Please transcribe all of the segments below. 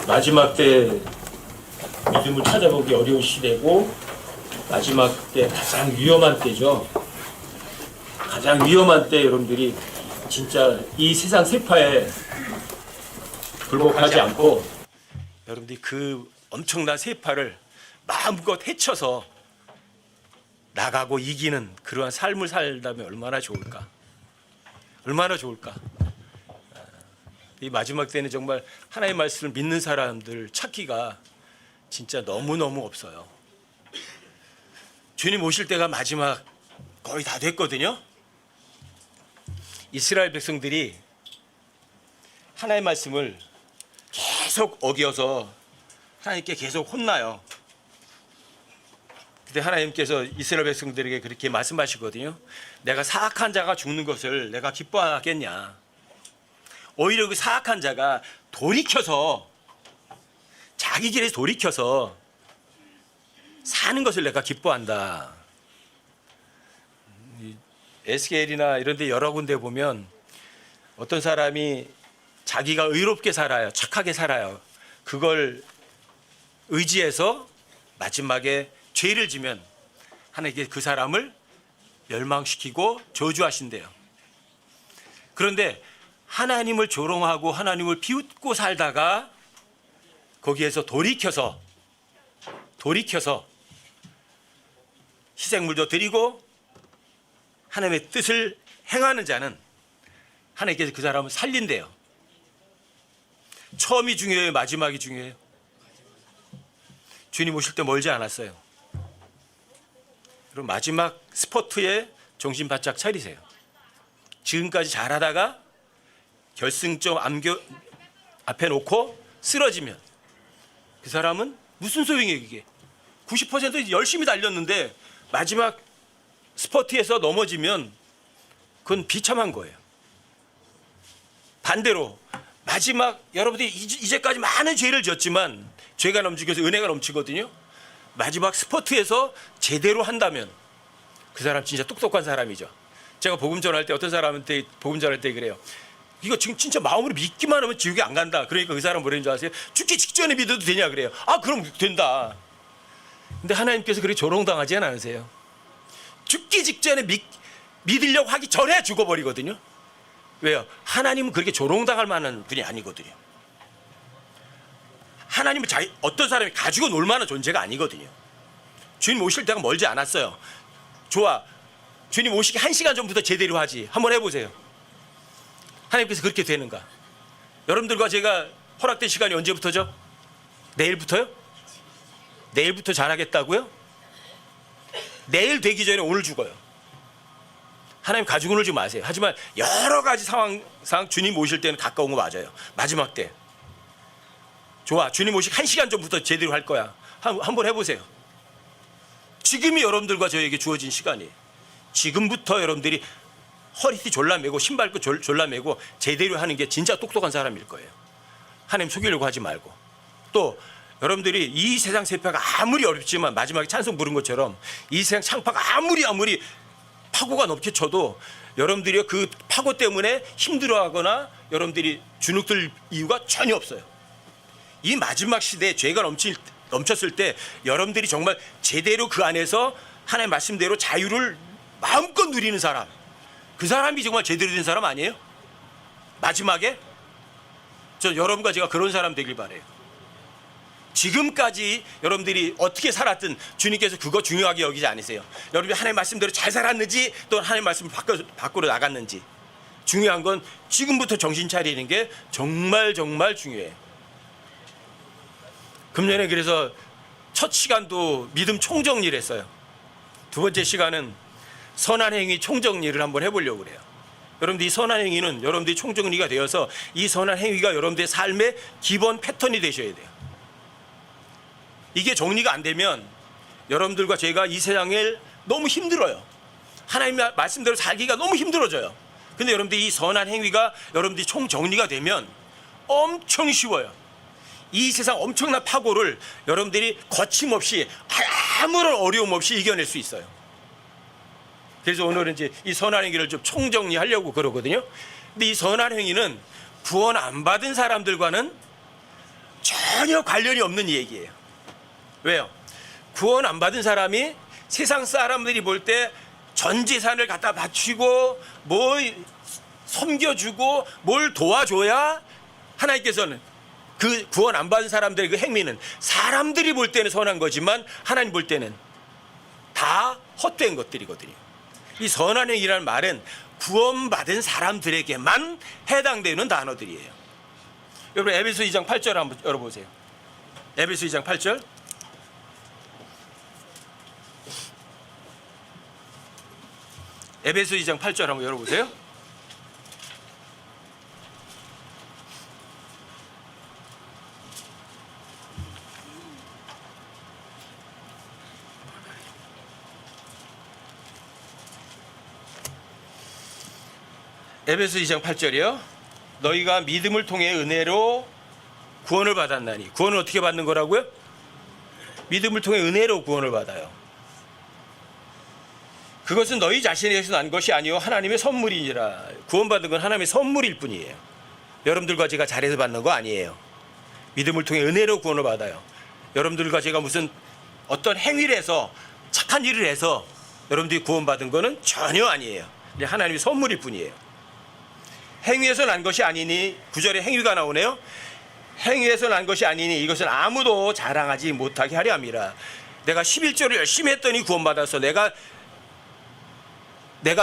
마지막 때 믿음을 찾아보기 어려운 시대고 마지막 때 가장 위험한 때죠. 가장 위험한 때 여러분들이 진짜 이 세상 세파에 굴복하지 않고 여러분들이 그 엄청난 세파를 마음껏 헤쳐서 나가고 이기는 그러한 삶을 살다면 얼마나 좋을까? 얼마나 좋을까? 이 마지막 때는 정말 하나님의 말씀을 믿는 사람들 찾기가 진짜 너무너무 없어요. 주님 오실 때가 마지막 거의 다 됐거든요. 이스라엘 백성들이 하나님의 말씀을 계속 어겨서 하나님께 계속 혼나요. 그때 하나님께서 이스라엘 백성들에게 그렇게 말씀하시거든요. 내가 사악한 자가 죽는 것을 내가 기뻐하겠냐. 오히려 그 사악한 자가 돌이켜서 자기 길에 돌이켜서 사는 것을 내가 기뻐한다. 에스겔이나 이런 데 여러 군데 보면 어떤 사람이 자기가 의롭게 살아요. 착하게 살아요. 그걸 의지해서 마지막에 죄를 지면 하나님께 그 사람을 멸망시키고 저주하신대요. 그런데 하나님을 조롱하고 하나님을 비웃고 살다가 거기에서 돌이켜서 희생물도 드리고 하나님의 뜻을 행하는 자는 하나님께서 그 사람을 살린대요. 처음이 중요해요? 마지막이 중요해요? 주님 오실 때 멀지 않았어요. 그럼 마지막 스포트에 정신 바짝 차리세요. 지금까지 잘하다가 결승점 앞에 놓고 쓰러지면 그 사람은 무슨 소용이에요 이게. 90% 열심히 달렸는데 마지막 스포트에서 넘어지면 그건 비참한 거예요. 반대로 마지막 여러분들이 이제까지 많은 죄를 졌지만 죄가 넘치고 은혜가 넘치거든요. 마지막 스포트에서 제대로 한다면 그 사람 진짜 똑똑한 사람이죠. 제가 복음 전할 때 어떤 사람한테 복음 전할 때 그래요. 이거 지금 진짜 마음으로 믿기만 하면 지옥에 안 간다. 그러니까 그 사람 뭐라는 줄 아세요? 죽기 직전에 믿어도 되냐 그래요. 아 그럼 된다. 근데 하나님께서 그렇게 조롱당하지는 않으세요. 죽기 직전에 믿으려고 하기 전에 죽어버리거든요. 왜요? 하나님은 그렇게 조롱당할 만한 분이 아니거든요. 하나님은 어떤 사람이 가지고 놀 만한 존재가 아니거든요. 주님 오실 때가 멀지 않았어요. 좋아. 주님 오시기 1시간 전부터 제대로 하지. 한번 해보세요. 하나님께서 그렇게 되는가? 여러분들과 제가 허락된 시간이 언제부터죠? 내일부터요? 내일부터 잘하겠다고요? 내일 되기 전에 오늘 죽어요. 하나님 가지고 놀지 마세요. 하지만 여러 가지 상황상 주님 오실 때는 가까운 거 맞아요. 마지막 때. 좋아. 주님 오시기 1시간 전부터 제대로 할 거야. 한번 해보세요. 지금이 여러분들과 저에게 주어진 시간이에요. 지금부터 여러분들이 허리띠 졸라매고 신발끈 졸라매고 제대로 하는 게 진짜 똑똑한 사람일 거예요. 하나님 속이려고 하지 말고. 또 여러분들이 이 세상 세파가 아무리 어렵지만 마지막에 찬송 부른 것처럼 이 세상 창파가 아무리 파고가 높게 쳐도 여러분들이 그 파고 때문에 힘들어하거나 여러분들이 주눅들 이유가 전혀 없어요. 이 마지막 시대에 죄가 넘쳤을 때 여러분들이 정말 제대로 그 안에서 하나님의 말씀대로 자유를 마음껏 누리는 사람, 그 사람이 정말 제대로 된 사람 아니에요? 마지막에 저 여러분과 제가 그런 사람 되길 바래요. 지금까지 여러분들이 어떻게 살았든 주님께서 그거 중요하게 여기지 않으세요. 여러분이 하나님의 말씀대로 잘 살았는지 또 하나님의 말씀을 밖으로 나갔는지. 중요한 건 지금부터 정신 차리는 게 정말 중요해요. 금년에 그래서 첫 시간도 믿음 총정리를 했어요. 두 번째 시간은 선한 행위 총정리를 한번 해보려고 그래요. 여러분들 이 선한 행위는 여러분들이 총정리가 되어서 이 선한 행위가 여러분들의 삶의 기본 패턴이 되셔야 돼요. 이게 정리가 안 되면 여러분들과 제가 이 세상에 너무 힘들어요. 하나님의 말씀대로 살기가 너무 힘들어져요. 근데 여러분들이 이 선한 행위가 여러분들이 총정리가 되면 엄청 쉬워요. 이 세상 엄청난 파고를 여러분들이 거침없이 아무런 어려움 없이 이겨낼 수 있어요. 그래서 오늘은 이제 이 선한 행위를 좀 총정리하려고 그러거든요. 근데 이 선한 행위는 구원 안 받은 사람들과는 전혀 관련이 없는 얘기예요. 왜요? 구원 안 받은 사람이 세상 사람들이 볼 때 전 재산을 갖다 바치고 뭘 섬겨주고 뭘 도와줘야 하나님께서는 그 구원 안 받은 사람들의 그 행위는 사람들이 볼 때는 선한 거지만 하나님 볼 때는 다 헛된 것들이거든요. 이 선한 행위라는 말은 구원받은 사람들에게만 해당되는 단어들이에요. 여러분 에베소 2장 8절 한번 열어보세요. 에베소 2장 8절. 에베소 2장 8절 한번 열어보세요. 에베소 2장 8절이요. 너희가 믿음을 통해 은혜로 구원을 받았나니. 구원을 어떻게 받는 거라고요? 믿음을 통해 은혜로 구원을 받아요. 그것은 너희 자신에서 난 것이 아니요 하나님의 선물이니라. 구원받은 건 하나님의 선물일 뿐이에요. 여러분들과 제가 잘해서 받는 거 아니에요. 믿음을 통해 은혜로 구원을 받아요. 여러분들과 제가 무슨 어떤 행위를 해서 착한 일을 해서 여러분들이 구원받은 거는 전혀 아니에요. 하나님의 선물일 뿐이에요. 행위에서 난 것이 아니니, 9절에 행위가 나오네요. 행위에서 난 것이 아니니 이것은 아무도 자랑하지 못하게 하려 함이라. 내가 11조를 열심히 했더니 구원받았어. 내가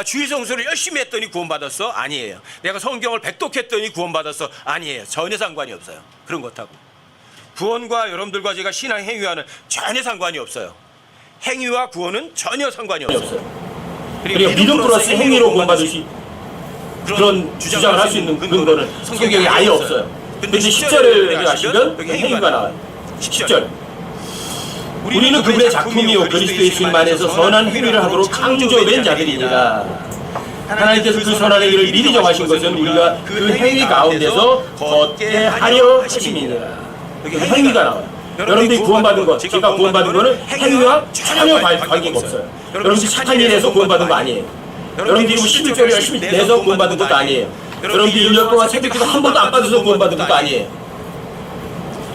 주일 성수를 열심히 했더니 구원받았어? 아니에요. 내가 성경을 백독했더니 구원받았어? 아니에요. 전혀 상관이 없어요. 그런 것하고 구원과 여러분들과 제가 신앙 행위와는 전혀 상관이 없어요. 행위와 구원은 전혀 상관이 없어요. 그리고 믿음 플러스 행위로 구원받을 수 그런 주장을 할 수 있는 근거는 성경에 아예 없어요. 근데 10절을 가시면 여기 행위가 나와요. 10절. 우리는 그분의 작품이요 그리스도 예수님 안에서 선한 행위를 하도록 창조된 자들이니라. 하나님께서 그 선한 행위를 미리 정하신 것은 우리가 그 행위 가운데서 걷게 하려 하심이니라. 여기 행위가 나와요. 여러분들이 구원받은 것, 제가 구원받은 거는 행위와 전혀 관계가 없어요. 여러분들이 착한 일 해서 구원받은 거 아니에요. 여러분들이 11조를 열심히 내서 구원받은 것도 아니에요. 여러분들이 1년 동안 새벽기도 한 번도 안 받아서 구원받은 것도 아니에요.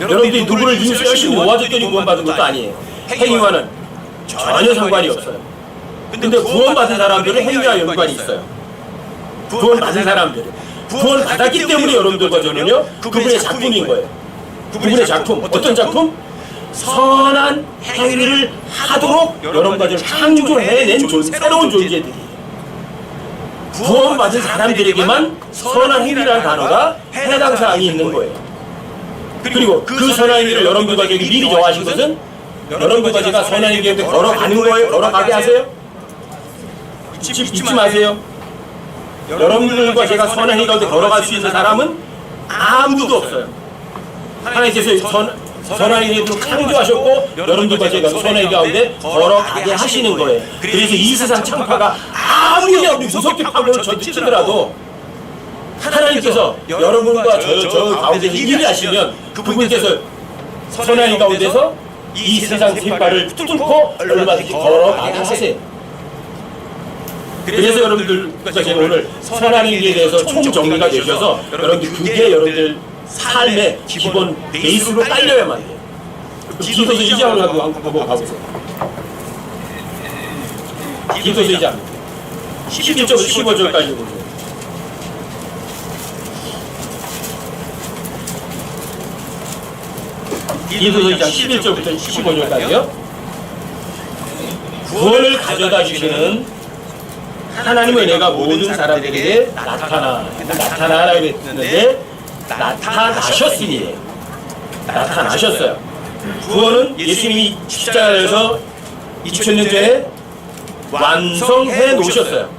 여러분들이 누구를 위해서 열심히 모아줬더니 구원받은 것도 아니에요. 행위와는 전혀 상관이 없어요. 근데 구원받은 사람들은 행위와 연관이 있어요. 구원받은 사람들, 구원받았기 때문에 여러분들과 저는요 그분의 작품인 거예요. 그분의 작품, 어떤 작품? 선한 행위를 하도록 여러분과 저를 창조해낸 새로운 존재들이에요. 구원받은 사람들에게만 선한 행위라는 단어가 해당 사항이 있는 거예요. 그리고 그 선한 행위를 여러분들과 저에게 미리 정하신 것은 여러분들과 제가 선한 행위 가운데 걸어가는 거예요. 걸어가게 하세요. 잊지 마세요. 여러분들과 제가 선한 행위 가운데 걸어갈 수 있는 사람은 아무도 없어요. 하나님께서 선한 행위를 창조하셨고 여러분들과 제가 선한 행위 가운데 걸어가게 하시는 거예요. 그래서 이 세상 창파가 아무리 무섭게 파고를 치더라도 하나님께서 여러분과 저 가운데서 일을 하시면 그분께서 선한 행위 가운데서 이 세상 뒷발을 뚫고 얼마든지 걸어가게 하세요. 그래서 여러분들과 제가 오늘 선한 행위에 대해서 총정리가 되셔서 여러분들 그게 여러분들 삶의 기본 베이스로 깔려야만 해요. 디도서 2장을 한번 가보세요. 디도서 2장 11절부터 15절까지 보세요. 디도서 2장 11절부터 15절까지요. 구원을 가져다 주시는 하나님의 은혜가 모든 사람들에게 나타나라고 했는데 나타나셨으니 나타나셨어요. 구원은 예수님이 십자가에서 2000년 전에 완성해 놓으셨어요.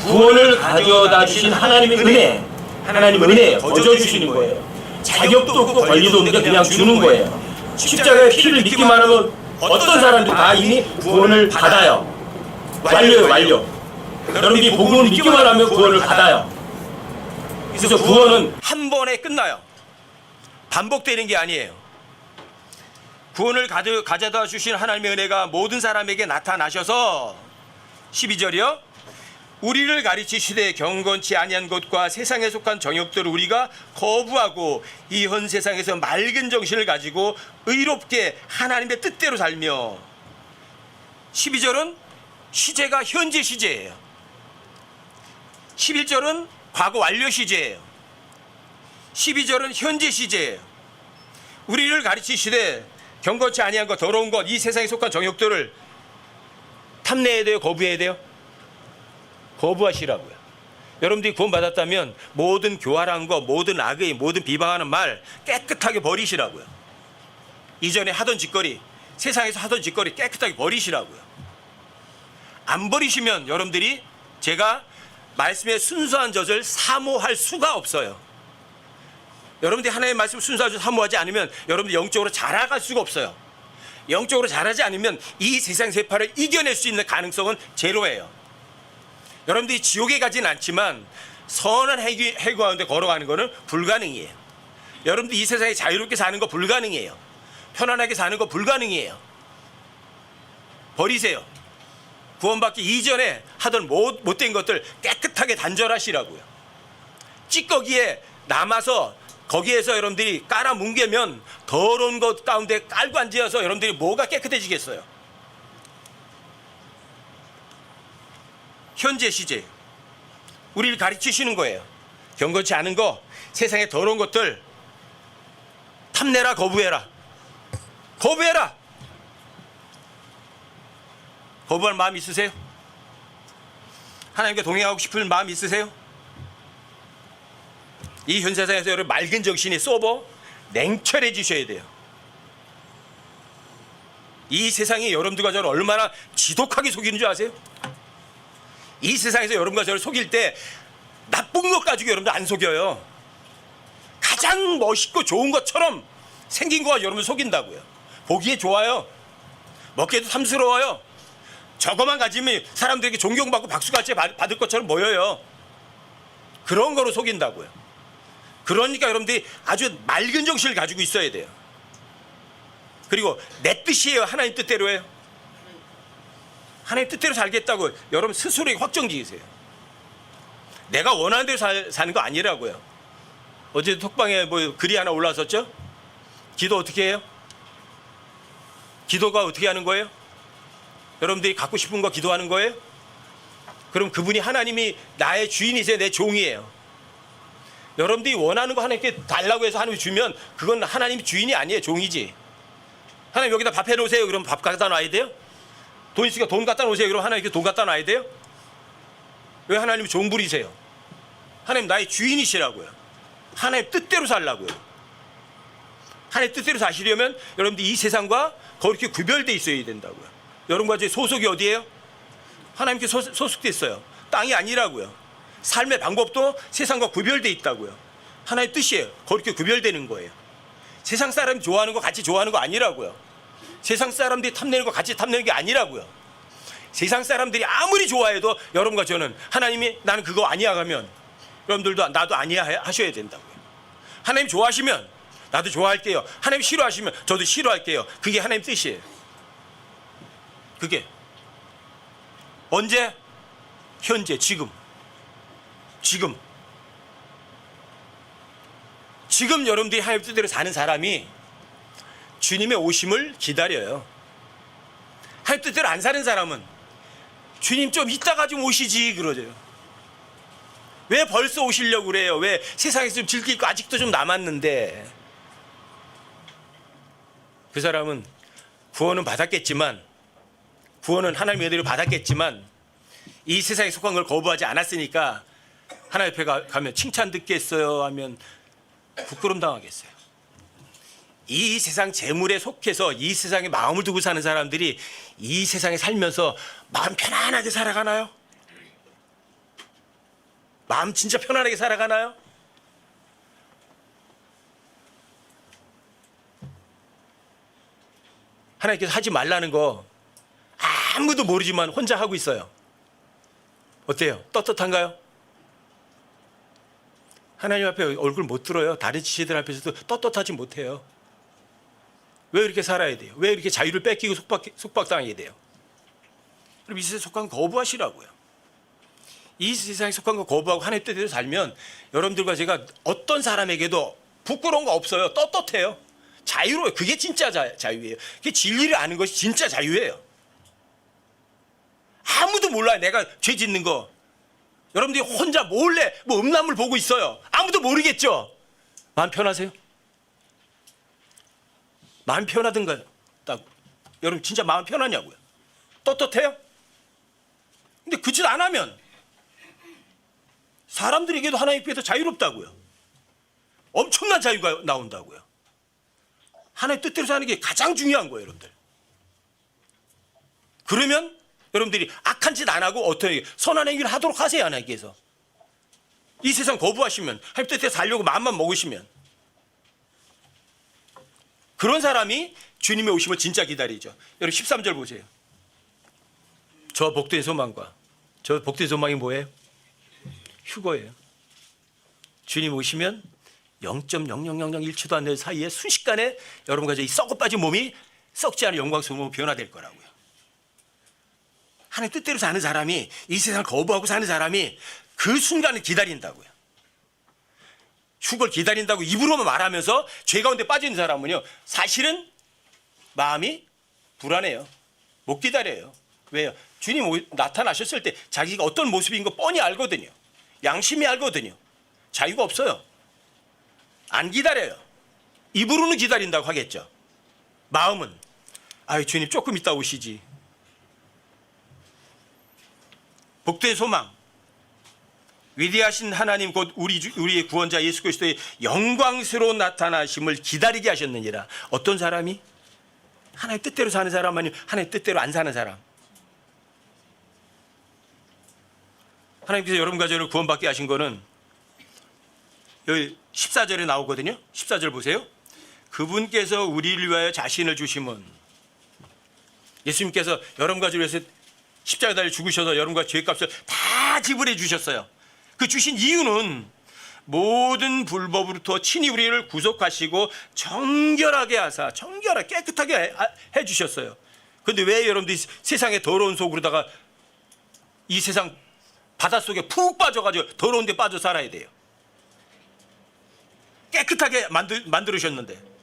구원을 가져다 주신 하나님의 은혜, 하나님의 은혜에 거저 주시는 거예요. 자격도 없고 권리도 없는데 그냥 주는 거예요. 십자가의 피를 믿기만 하면 어떤 사람도 다 이미 구원을 받아요. 완료예요, 완료. 여러분이 복음을 믿기만 하면 구원을 받아요. 그래서 구원은 한 번에 끝나요. 반복되는 게 아니에요. 구원을 가져다 주신 하나님의 은혜가 모든 사람에게 나타나셔서 12절이요. 우리를 가르치시되 경건치 아니한 것과 세상에 속한 정욕들을 우리가 거부하고 이 현 세상에서 맑은 정신을 가지고 의롭게 하나님의 뜻대로 살며. 12절은 시제가 현재 시제예요. 11절은 과거 완료 시제예요. 12절은 현재 시제예요. 우리를 가르치시되 경건치 아니한 것, 더러운 것, 이 세상에 속한 정욕들을 탐내야 돼요? 거부해야 돼요? 거부하시라고요. 여러분들이 구원받았다면 모든 교활한 것, 모든 악의, 모든 비방하는 말 깨끗하게 버리시라고요. 이전에 하던 짓거리, 세상에서 하던 짓거리 깨끗하게 버리시라고요. 안 버리시면 여러분들이 제가 말씀의 순수한 젖을 사모할 수가 없어요. 여러분들이 하나님의 말씀 순수한 젖을 사모하지 않으면 여러분들이 영적으로 자라갈 수가 없어요. 영적으로 자라지 않으면 이 세상 세파를 이겨낼 수 있는 가능성은 제로예요. 여러분들이 지옥에 가진 않지만 선한 해구 가운데 걸어가는 것은 불가능이에요. 여러분들이 이 세상에 자유롭게 사는 거 불가능해요. 편안하게 사는 거 불가능해요. 버리세요. 구원받기 이전에 하던 못된 것들 깨끗하게 단절하시라고요. 찌꺼기에 남아서 거기에서 여러분들이 깔아 뭉개면 더러운 것 가운데 깔고 앉아서 여러분들이 뭐가 깨끗해지겠어요? 현재 시제 우리를 가르치시는 거예요. 경건치 않은 거, 세상의 더러운 것들 탐내라, 거부해라. 거부해라. 거부할 마음 있으세요? 하나님과 동행하고 싶은 마음 있으세요? 이 현 세상에서 여러분 맑은 정신이 소버 냉철해지셔야 돼요. 이 세상이 여러분들과 저를 얼마나 지독하게 속이는 줄 아세요? 이 세상에서 여러분과 저를 속일 때 나쁜 것 가지고 여러분들 안 속여요. 가장 멋있고 좋은 것처럼 생긴 거가 여러분을 속인다고요. 보기에 좋아요. 먹기에도 탐스러워요. 저거만 가지면 사람들에게 존경받고 박수같이 받을 것처럼 보여요. 그런 거로 속인다고요. 그러니까 여러분들이 아주 맑은 정신을 가지고 있어야 돼요. 그리고 내 뜻이에요? 하나님 뜻대로 해요? 하나님 뜻대로 살겠다고 여러분 스스로에게 확정 지으세요. 내가 원하는 대로 사는 거 아니라고요. 어제 톡방에 뭐 글이 하나 올라왔었죠? 기도 어떻게 해요? 기도가 어떻게 하는 거예요? 여러분들이 갖고 싶은 거 기도하는 거예요? 그럼 그분이 하나님이 나의 주인이세요? 내 종이에요? 여러분들이 원하는 거 하나님께 달라고 해서 하나님이 주면 그건 하나님이 주인이 아니에요. 종이지. 하나님 여기다 밥 해놓으세요. 그럼 밥 갖다 놔야 돼요? 돈 있으니까 돈 갖다 놓으세요. 그럼 하나님께 돈 갖다 놔야 돼요? 왜 하나님이 종부리세요? 하나님 나의 주인이시라고요. 하나님 뜻대로 살라고요. 하나님 뜻대로 사시려면 여러분들 이 세상과 그렇게 구별돼 있어야 된다고요. 여러분과 제 소속이 어디예요? 하나님께 소속돼 있어요. 땅이 아니라고요. 삶의 방법도 세상과 구별돼 있다고요. 하나님의 뜻이에요. 그렇게 구별되는 거예요. 세상 사람이 좋아하는 거 같이 좋아하는 거 아니라고요. 세상 사람들이 탐내는 거 같이 탐내는 게 아니라고요. 세상 사람들이 아무리 좋아해도 여러분과 저는 하나님이 나는 그거 아니야 하면 여러분들도 나도 아니야 하셔야 된다고요. 하나님 좋아하시면 나도 좋아할게요. 하나님 싫어하시면 저도 싫어할게요. 그게 하나님 뜻이에요. 그게 언제? 현재, 지금 여러분들이 하나님 뜻대로 사는 사람이 주님의 오심을 기다려요. 하나님 뜻대로 안 사는 사람은 주님 좀 이따가 좀 오시지 그러죠. 왜 벌써 오시려고 그래요? 왜 세상에서 좀 즐길 거 아직도 좀 남았는데. 그 사람은 구원은 받았겠지만, 구원은 하나님의 은혜로 받았겠지만 이 세상에 속한 걸 거부하지 않았으니까 하나님 옆에 가면 칭찬 듣겠어요 하면 부끄럼 당하겠어요. 이 세상 재물에 속해서 이 세상에 마음을 두고 사는 사람들이 이 세상에 살면서 마음 편안하게 살아가나요? 마음 진짜 편안하게 살아가나요? 하나님께서 하지 말라는 거 아무도 모르지만 혼자 하고 있어요. 어때요? 떳떳한가요? 하나님 앞에 얼굴 못 들어요. 다른 지체들 앞에서도 떳떳하지 못해요. 왜 이렇게 살아야 돼요? 왜 이렇게 자유를 뺏기고 속박당해야 돼요? 그럼 이 세상에 속한 거부하시라고요. 이 세상에 속한 거 거부하고 하나님 뜻대로 살면 여러분들과 제가 어떤 사람에게도 부끄러운 거 없어요. 떳떳해요. 자유로워요. 그게 진짜 자유예요. 그게 진리를 아는 것이 진짜 자유예요. 아무도 몰라요. 내가 죄 짓는 거. 여러분들이 혼자 몰래 뭐 음란물 보고 있어요. 아무도 모르겠죠. 마음 편하세요? 마음 편하든가요? 딱 여러분 진짜 마음 편하냐고요? 떳떳해요? 근데 그 짓 안 하면 사람들에게도 하나님께서 자유롭다고요. 엄청난 자유가 나온다고요. 하나님 뜻대로 사는 게 가장 중요한 거예요, 여러분들. 그러면 여러분들이 악한 짓 안 하고 어떻게 선한 행위를 하도록 하세요, 하나님께서. 이 세상 거부하시면 하나님 뜻대로 살려고 마음만 먹으시면 그런 사람이 주님의 오심을 진짜 기다리죠. 여러분 13절 보세요. 저 복된 소망과 저 복된 소망이 뭐예요? 휴거예요. 주님 오시면 0.0001초도 안 되는 사이에 순식간에 여러분과 이 썩어 빠진 몸이 썩지 않은 영광스러운 변화될 거라고요. 하나님 뜻대로 사는 사람이 이 세상을 거부하고 사는 사람이 그 순간을 기다린다고요. 휴거를 기다린다고 입으로만 말하면서 죄 가운데 빠지는 사람은요 사실은 마음이 불안해요. 못 기다려요. 왜요? 주님 나타나셨을 때 자기가 어떤 모습인 거 뻔히 알거든요. 양심이 알거든요. 자유가 없어요. 안 기다려요. 입으로는 기다린다고 하겠죠. 마음은 아유 주님 조금 있다 오시지. 복된 소망, 위대하신 하나님 곧 우리의 구원자 예수 그리스도의 영광스러운 나타나심을 기다리게 하셨느니라. 어떤 사람이? 하나님 뜻대로 사는 사람 아니면 하나님 뜻대로 안 사는 사람. 하나님께서 여러분과 저를 구원받게 하신 거는 여기 14절에 나오거든요. 14절 보세요. 그분께서 우리를 위하여 자신을 주심은 예수님께서 여러분과 저를 위해서 십자가 달려 죽으셔서 여러분과 죄값을 다 지불해 주셨어요. 그 주신 이유는 모든 불법으로부터 친히 우리를 구속하시고 정결하게 하사 깨끗하게 해 주셨어요. 그런데 왜 여러분들이 세상의 더러운 속으로다가 이 세상 바닷속에 푹 빠져가지고 더러운 데 빠져 살아야 돼요. 깨끗하게 만들으셨는데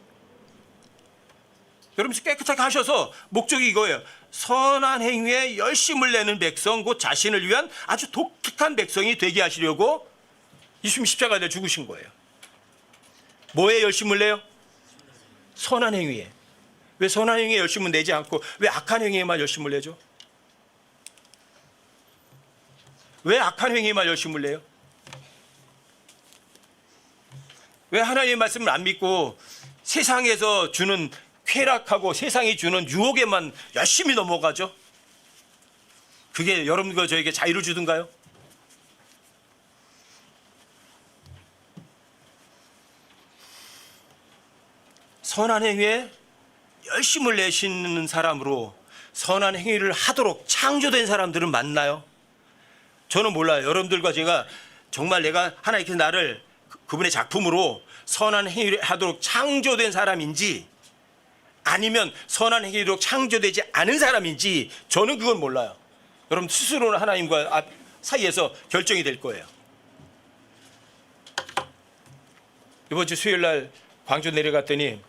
여러분 깨끗하게 하셔서 목적이 이거예요. 선한 행위에 열심을 내는 백성 곧 자신을 위한 아주 독특한 백성이 되게 하시려고 예수님 십자가에 달려 죽으신 거예요. 뭐에 열심을 내요? 선한 행위에. 왜 선한 행위에 열심을 내지 않고 왜 악한 행위에만 열심을 내죠? 왜 악한 행위에만 열심을 내요? 왜 하나님의 말씀을 안 믿고 세상에서 주는 쾌락하고 세상이 주는 유혹에만 열심히 넘어가죠? 그게 여러분과 저에게 자유를 주든가요? 선한 행위에 열심을 내시는 사람으로 선한 행위를 하도록 창조된 사람들은 맞나요? 저는 몰라요. 여러분들과 제가 정말 내가 하나님께서 나를 그분의 작품으로 선한 행위를 하도록 창조된 사람인지 아니면 선한 행위로 창조되지 않은 사람인지 저는 그건 몰라요. 여러분 스스로는 하나님과 사이에서 결정이 될 거예요. 이번 주 수요일 날 광주 내려갔더니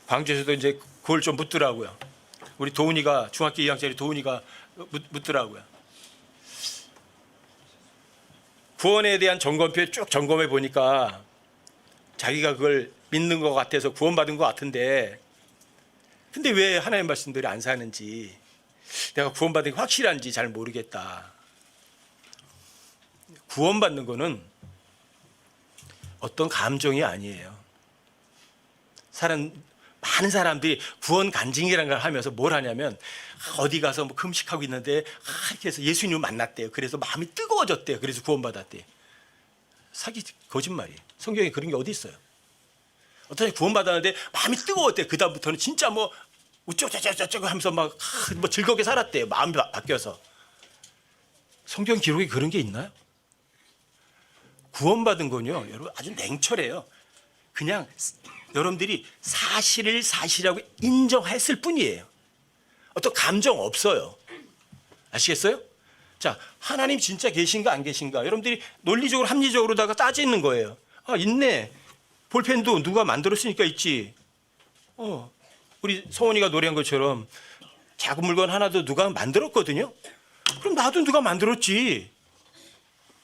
광주에서도 이제 그걸 좀 묻더라고요. 우리 도훈이가 중학교 2학년짜리 도훈이가 묻더라고요. 구원에 대한 점검표 쭉 점검해 보니까 자기가 그걸 믿는 것 같아서 구원받은 것 같은데 근데 왜 하나님 말씀대로 안 사는지 내가 구원받은 게 확실한지 잘 모르겠다. 구원받는 거는 어떤 감정이 아니에요. 많은 사람들이 구원 간증이라는 걸 하면서 뭘 하냐면 어디 가서 뭐 금식하고 있는데 이렇게 해서 예수님을 만났대요. 그래서 마음이 뜨거워졌대요. 그래서 구원받았대요. 사기 거짓말이에요. 성경에 그런 게 어디 있어요? 어떤 사람이 구원받았는데 마음이 뜨거웠대요. 그 다음부터는 진짜 뭐 우쩌쩌쩌쩌 하면서 막 뭐 즐겁게 살았대요. 마음이 바뀌어서. 성경 기록에 그런 게 있나요? 구원받은 건요, 여러분 아주 냉철해요. 그냥 여러분들이 사실을 사실이라고 인정했을 뿐이에요. 어떤 감정 없어요. 아시겠어요? 자, 하나님 진짜 계신가 안 계신가? 여러분들이 논리적으로 합리적으로다가 따지는 거예요. 아, 있네. 볼펜도 누가 만들었으니까 있지. 우리 성원이가 노래한 것처럼 작은 물건 하나도 누가 만들었거든요. 그럼 나도 누가 만들었지.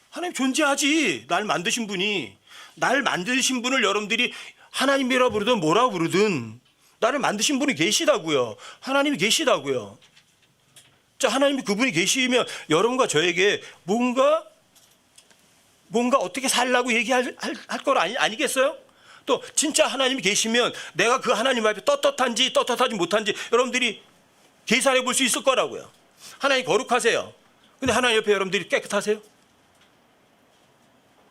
하나님 존재하지. 날 만드신 분이. 날 만드신 분을 여러분들이 하나님이라 부르든 뭐라 부르든 나를 만드신 분이 계시다고요. 하나님이 계시다고요. 자, 하나님이 그분이 계시면 여러분과 저에게 뭔가 어떻게 살라고 얘기할 걸 아니겠어요? 또 진짜 하나님이 계시면 내가 그 하나님 앞에 떳떳한지 떳떳하지 못한지 여러분들이 계산해 볼 수 있을 거라고요. 하나님 거룩하세요. 근데 하나님 옆에 여러분들이 깨끗하세요?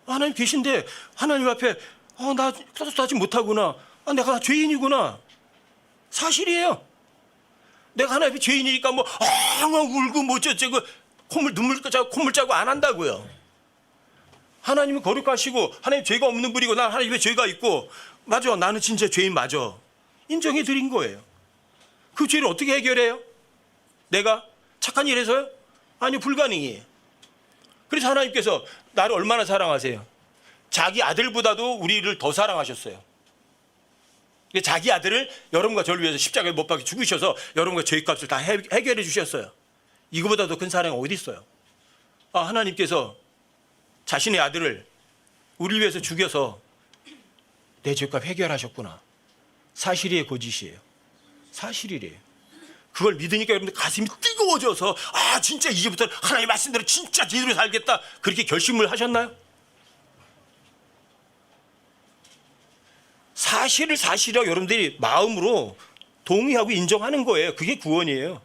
하나님 계신데 하나님 앞에 나 떳떳하지 못하구나. 내가 죄인이구나. 사실이에요. 내가 하나님 앞에 죄인이니까 막 울고 뭐 어쩌고 눈물 짜고 안 한다고요. 하나님은 거룩하시고 하나님 죄가 없는 분이고 난 하나님의 죄가 있고 맞아, 나는 진짜 죄인 맞아. 인정해 드린 거예요. 그 죄를 어떻게 해결해요? 내가 착한 일 해서요? 아니, 불가능해요. 그래서 하나님께서 나를 얼마나 사랑하세요? 자기 아들보다도 우리를 더 사랑하셨어요. 자기 아들을 여러분과 저를 위해서 십자가에 못 박혀 죽으셔서 여러분과 죄값을 다 해결해 주셨어요. 이거보다 더 큰 사랑이 어디 있어요? 하나님께서 자신의 아들을 우리를 위해서 죽여서 내 죄값 해결하셨구나. 사실이에요, 거짓이에요? 사실이래요. 그걸 믿으니까 여러분들 가슴이 뜨거워져서 진짜 이제부터 하나님 말씀대로 진짜 제대로 살겠다, 그렇게 결심을 하셨나요? 사실을 사실이라고 여러분들이 마음으로 동의하고 인정하는 거예요. 그게 구원이에요.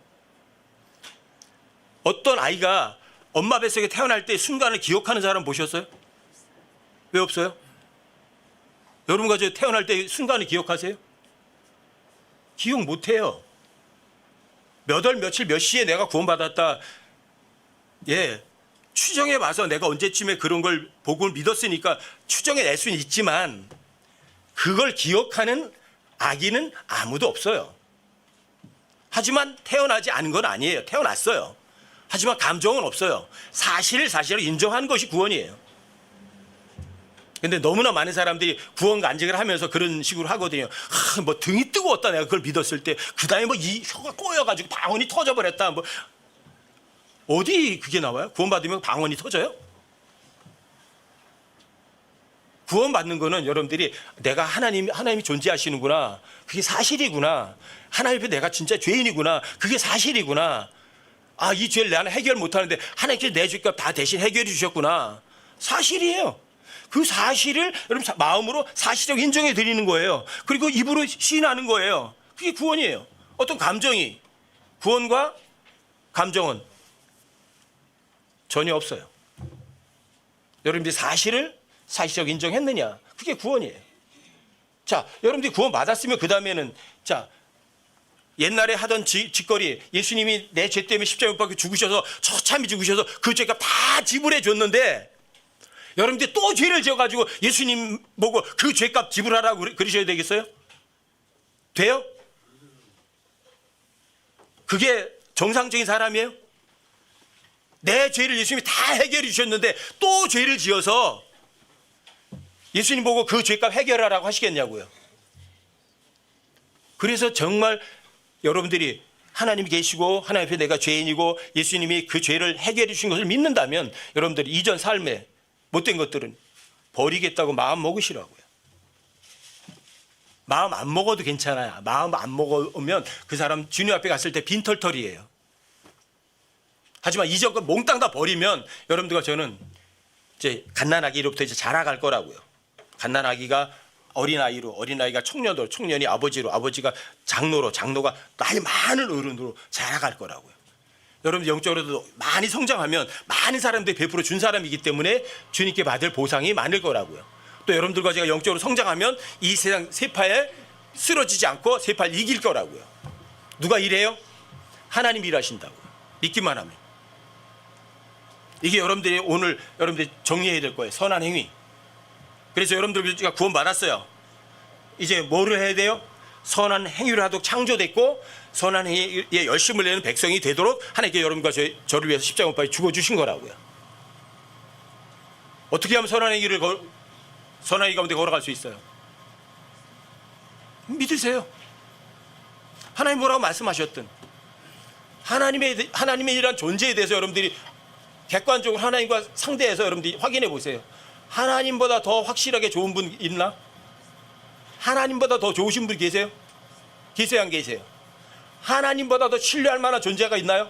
어떤 아이가 엄마 뱃속에 태어날 때 순간을 기억하는 사람 보셨어요? 왜 없어요? 여러분과 저 태어날 때 순간을 기억하세요? 기억 못해요. 몇 월 며칠 몇 시에 내가 구원받았다, 추정해 봐서 내가 언제쯤에 그런 걸 복음을 믿었으니까 추정해 낼 수는 있지만 그걸 기억하는 아기는 아무도 없어요. 하지만 태어나지 않은 건 아니에요. 태어났어요. 하지만 감정은 없어요. 사실을 사실로 인정하는 것이 구원이에요. 근데 너무나 많은 사람들이 구원 간증을 하면서 그런 식으로 하거든요. 뭐 등이 뜨거웠다, 내가 그걸 믿었을 때. 그 다음에 뭐 이 혀가 꼬여가지고 방언이 터져버렸다. 뭐 어디 그게 나와요? 구원 받으면 방언이 터져요? 구원 받는 거는 여러분들이 내가 하나님이 존재하시는구나, 그게 사실이구나. 하나님 앞에 내가 진짜 죄인이구나, 그게 사실이구나. 이 죄를 나는 해결 못하는데 하나님께서 내 죄값 다 대신 해결해 주셨구나. 사실이에요. 그 사실을 여러분 마음으로 사실적으로 인정해 드리는 거예요. 그리고 입으로 시인하는 거예요. 그게 구원이에요. 어떤 감정이, 구원과 감정은 전혀 없어요. 여러분들이 사실을 사실적으로 인정했느냐, 그게 구원이에요. 자, 여러분들이 구원 받았으면 그 다음에는 옛날에 하던 짓거리, 예수님이 내 죄 때문에 십자가에 못 박혀 죽으셔서 처참히 죽으셔서 그 죄값 다 지불해 줬는데 여러분들이 또 죄를 지어가지고 예수님 보고 그 죄값 지불하라고 그러셔야 되겠어요? 돼요? 그게 정상적인 사람이에요? 내 죄를 예수님이 다 해결해 주셨는데 또 죄를 지어서 예수님 보고 그 죄값 해결하라고 하시겠냐고요. 그래서 정말 여러분들이 하나님이 계시고 하나님 앞에 내가 죄인이고 예수님이 그 죄를 해결해 주신 것을 믿는다면 여러분들이 이전 삶에 못된 것들은 버리겠다고 마음 먹으시라고요. 마음 안 먹어도 괜찮아요. 마음 안 먹으면 그 사람 주님 앞에 갔을 때 빈털털이에요. 하지만 이전 것 몽땅 다 버리면 여러분들과 저는 이제 갓난아기로부터 이제 자라갈 거라고요. 갓난아기가 어린아이가 청년으로, 청년이 아버지로, 아버지가 장로로, 장로가 나이 많은 어른으로 자라갈 거라고요. 여러분 영적으로도 많이 성장하면 많은 사람들이 베풀어 준 사람이기 때문에 주님께 받을 보상이 많을 거라고요. 또 여러분들과 제가 영적으로 성장하면 이 세상 세파에 쓰러지지 않고 세파를 이길 거라고요. 누가 이래요? 하나님 일하신다고요. 믿기만 하면. 이게 여러분들이 오늘 여러분들이 정리해야 될 거예요. 선한 행위. 그래서 여러분들 우리가 구원 받았어요. 이제 뭐를 해야 돼요? 선한 행위를 하도록 창조됐고 선한 행위에 열심을 내는 백성이 되도록 하나님께 여러분과 저를 위해서 십자가 못 박아 죽어주신 거라고요. 어떻게 하면 선한 행위 가운데 걸어갈 수 있어요? 믿으세요. 하나님 뭐라고 말씀하셨든 하나님의 이러한 존재에 대해서 여러분들이 객관적으로 하나님과 상대해서 여러분들이 확인해 보세요. 하나님보다 더 확실하게 좋은 분 있나? 하나님보다 더 좋으신 분 계세요? 계세요, 안 계세요? 하나님보다 더 신뢰할 만한 존재가 있나요?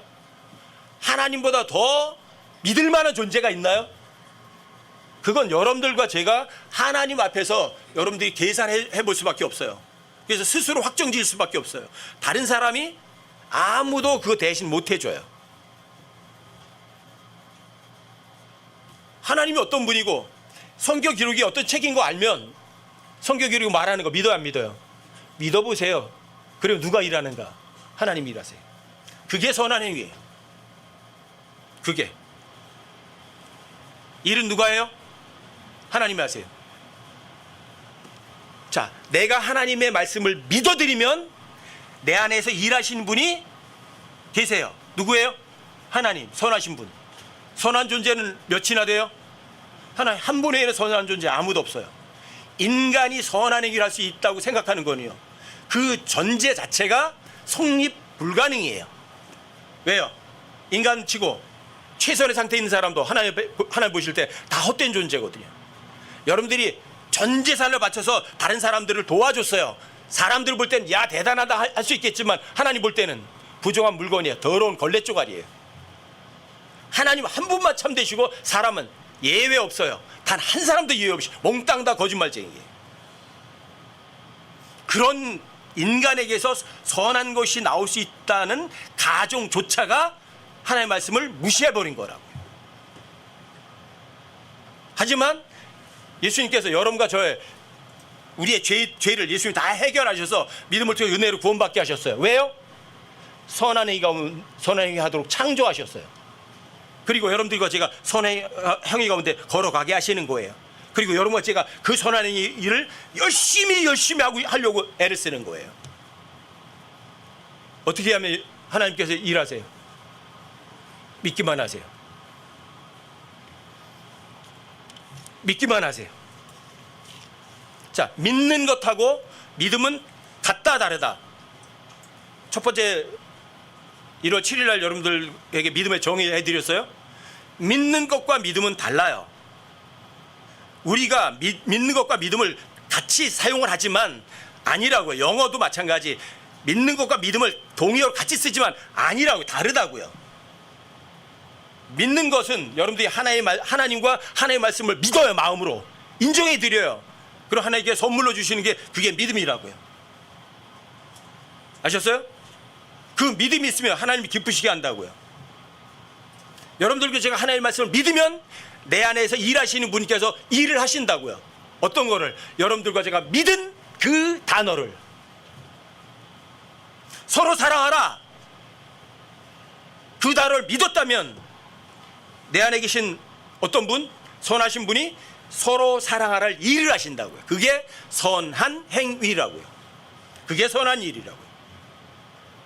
하나님보다 더 믿을 만한 존재가 있나요? 그건 여러분들과 제가 하나님 앞에서 여러분들이 계산해 볼 수밖에 없어요. 그래서 스스로 확정 지을 수밖에 없어요. 다른 사람이 아무도 그거 대신 못 해줘요. 하나님이 어떤 분이고 성경 기록이 어떤 책인 거 알면 성경 기록이 말하는 거 믿어요, 안 믿어요? 믿어보세요. 그리고 누가 일하는가? 하나님이 일하세요. 그게 선한 행위예요. 그게. 일은 누가 해요? 하나님이 하세요. 자, 내가 하나님의 말씀을 믿어드리면 내 안에서 일하시는 분이 계세요. 누구예요? 하나님, 선하신 분. 선한 존재는 몇이나 돼요? 하나님, 한 분에 있는 선한 존재 아무도 없어요. 인간이 선한 행위를 할 수 있다고 생각하는 거는요, 그 전제 자체가 성립 불가능이에요. 왜요? 인간치고 최선의 상태에 있는 사람도 하나님 보실 때 다 헛된 존재거든요. 여러분들이 전 재산을 바쳐서 다른 사람들을 도와줬어요. 사람들 볼 때는 야 대단하다 할 수 있겠지만 하나님 볼 때는 부정한 물건이에요. 더러운 걸레 쪼가리예요. 하나님 한 분만 참되시고 사람은 예외 없어요. 단 한 사람도 예외 없이 몽땅 다 거짓말쟁이에요. 그런 인간에게서 선한 것이 나올 수 있다는 가정조차가 하나님의 말씀을 무시해버린 거라고요. 하지만 예수님께서 여러분과 저의 우리의 죄를 예수님이 다 해결하셔서 믿음을 통해 은혜로 구원받게 하셨어요. 왜요? 선한 행위 하도록 창조하셨어요. 그리고 여러분들과 제가 선한 행위 가운데 걸어가게 하시는 거예요. 그리고 여러분과 제가 그 선한 행위를 열심히 하려고 애를 쓰는 거예요. 어떻게 하면 하나님께서 일하세요? 믿기만 하세요. 믿기만 하세요. 자, 믿는 것하고 믿음은 같다 다르다. 첫 번째 1월 7일 날 여러분들에게 믿음의 정의해 드렸어요. 믿는 것과 믿음은 달라요. 우리가 믿는 것과 믿음을 같이 사용을 하지만 아니라고요. 영어도 마찬가지. 믿는 것과 믿음을 동의어로 같이 쓰지만 아니라고요. 다르다고요. 믿는 것은 여러분들이 하나님과 하나님의 말씀을 믿어요. 마음으로 인정해 드려요. 그리고 하나님께 선물로 주시는 게 그게 믿음이라고요. 아셨어요? 그 믿음이 있으면 하나님이 기쁘시게 한다고요. 여러분들께 제가 하나님의 말씀을 믿으면 내 안에서 일하시는 분께서 일을 하신다고요. 어떤 거를? 여러분들과 제가 믿은 그 단어를. 서로 사랑하라. 그 단어를 믿었다면 내 안에 계신 어떤 분, 선하신 분이 서로 사랑하라를 일을 하신다고요. 그게 선한 행위라고요. 그게 선한 일이라고요.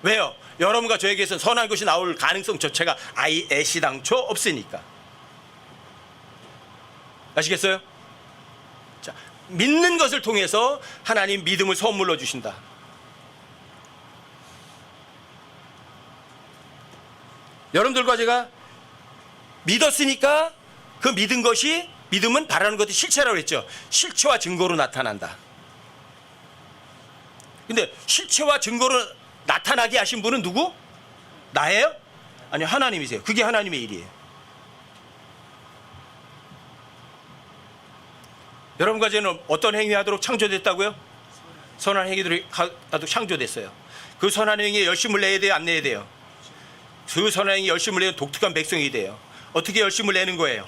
왜요? 여러분과 저에게서는 선한 것이 나올 가능성 자체가 아예 애시당초 없으니까. 아시겠어요? 자, 믿는 것을 통해서 하나님 믿음을 선물로 주신다. 여러분들과 제가 믿었으니까 그 믿은 것이, 믿음은 바라는 것이 실체라고 했죠. 실체와 증거로 나타난다. 근데 실체와 증거로 나타나게 하신 분은 누구? 나예요? 아니요, 하나님이세요. 그게 하나님의 일이에요. 여러분과 저는 어떤 행위하도록 창조됐다고요? 선한 행위들이 하도록 창조됐어요. 그 선한 행위에 열심을 내야 돼요? 안 내야 돼요? 그 선한 행위에 열심을 내는 독특한 백성이 돼요. 어떻게 열심을 내는 거예요?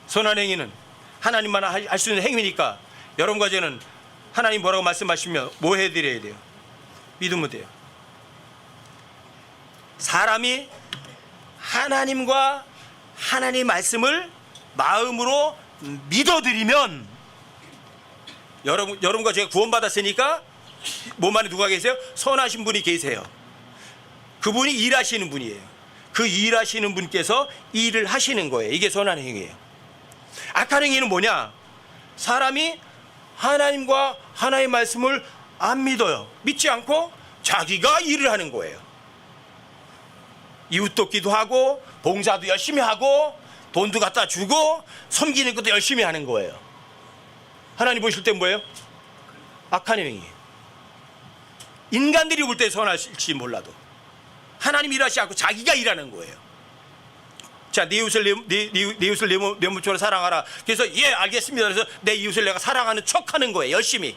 선한 행위는 하나님만 할 수 있는 행위니까 여러분과 저는 하나님 뭐라고 말씀하시면 뭐 해드려야 돼요? 믿으면 돼요. 사람이 하나님과 하나님의 말씀을 마음으로 믿어드리면 여러분과 제가 구원받았으니까 몸 안에 누가 계세요? 선하신 분이 계세요. 그분이 일하시는 분이에요. 그 일하시는 분께서 일을 하시는 거예요. 이게 선한 행위예요. 악한 행위는 뭐냐? 사람이 하나님과 하나님의 말씀을 안 믿어요. 믿지 않고 자기가 일을 하는 거예요. 이웃 돕기도 하고 봉사도 열심히 하고 돈도 갖다 주고 섬기는 것도 열심히 하는 거예요. 하나님 보실 때 뭐예요? 악한 행위예요. 인간들이 볼 때 선할지 몰라도 하나님 일하지 않고 자기가 일하는 거예요. 자, 네 이웃을 내 몸처럼 사랑하라. 그래서 예 알겠습니다. 그래서 내 이웃을 내가 사랑하는 척하는 거예요. 열심히.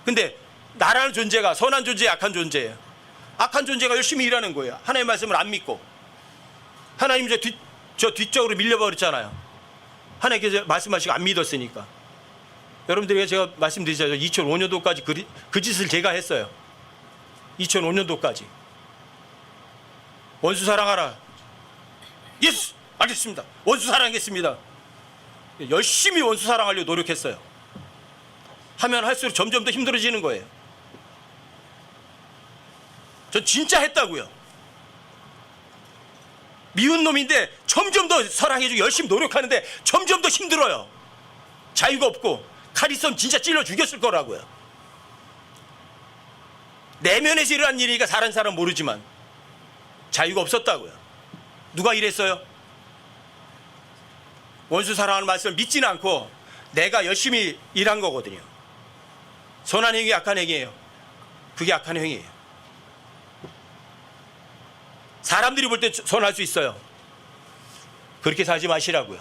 근데 나라는 존재가 선한 존재예요, 악한 존재예요? 악한 존재가 열심히 일하는 거예요. 하나님의 말씀을 안 믿고. 하나님 저 뒤쪽으로 밀려버렸잖아요. 하나님께서 말씀하시고 안 믿었으니까. 여러분들에게 제가 말씀드리자죠. 2005년도까지 그 짓을 제가 했어요. 2005년도까지. 원수 사랑하라. 예스! 알겠습니다. 원수 사랑하겠습니다. 열심히 원수 사랑하려고 노력했어요. 하면 할수록 점점 더 힘들어지는 거예요. 전 진짜 했다고요. 미운 놈인데 점점 더 사랑해주고 열심히 노력하는데 점점 더 힘들어요. 자유가 없고 칼 있으면 진짜 찔러 죽였을 거라고요. 내면에서 일어난 일이니까 다른 사람 모르지만 자유가 없었다고요. 누가 이랬어요? 원수 사랑하는 말씀을 믿지는 않고 내가 열심히 일한 거거든요. 선한 행위, 악한 행위예요. 그게 악한 행위예요. 사람들이 볼 때 선할 수 있어요. 그렇게 살지 마시라고요.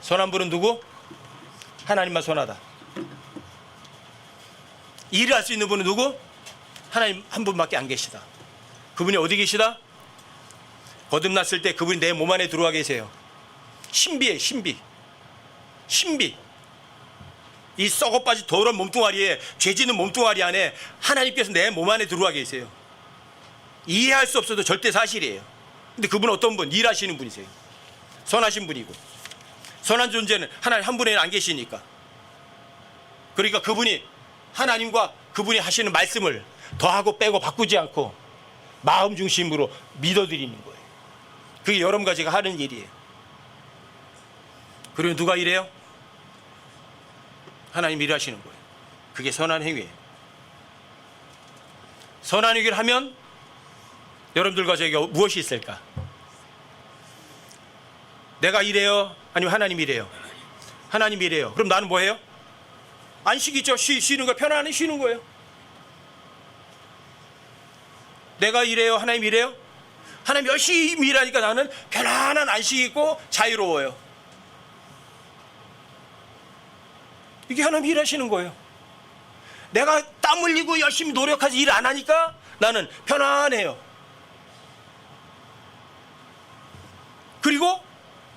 선한 분은 누구? 하나님만 선하다. 일을 할 수 있는 분은 누구? 하나님 한 분밖에 안 계시다. 그분이 어디 계시다? 거듭났을 때 그분이 내 몸 안에 들어와 계세요. 신비예요, 신비. 신비. 이 썩어빠진 더러운 몸뚱아리에, 죄짓는 몸뚱아리 안에 하나님께서 내 몸 안에 들어와 계세요. 이해할 수 없어도 절대 사실이에요. 근데 그분은 어떤 분? 일하시는 분이세요. 선하신 분이고. 선한 존재는 하나님 한 분에는 안 계시니까. 그러니까 그분이 하나님과 그분이 하시는 말씀을 더하고 빼고 바꾸지 않고 마음 중심으로 믿어드리는 거예요. 그게 여러분과 제가 하는 일이에요. 그리고 누가 이래요? 하나님 일하시는 거예요. 그게 선한 행위예요. 선한 행위를 하면 여러분들과 저희가 무엇이 있을까? 내가 이래요? 아니면 하나님이 이래요? 하나님이 이래요. 그럼 나는 뭐예요? 안식이죠. 쉬는 거 편안히 쉬는 거예요. 내가 이래요? 하나님 이래요? 하나님 열심히 일하니까 나는 편안한 안식이 있고 자유로워요. 이게 하나님 일하시는 거예요. 내가 땀 흘리고 열심히 노력하지 일 안 하니까 나는 편안해요. 그리고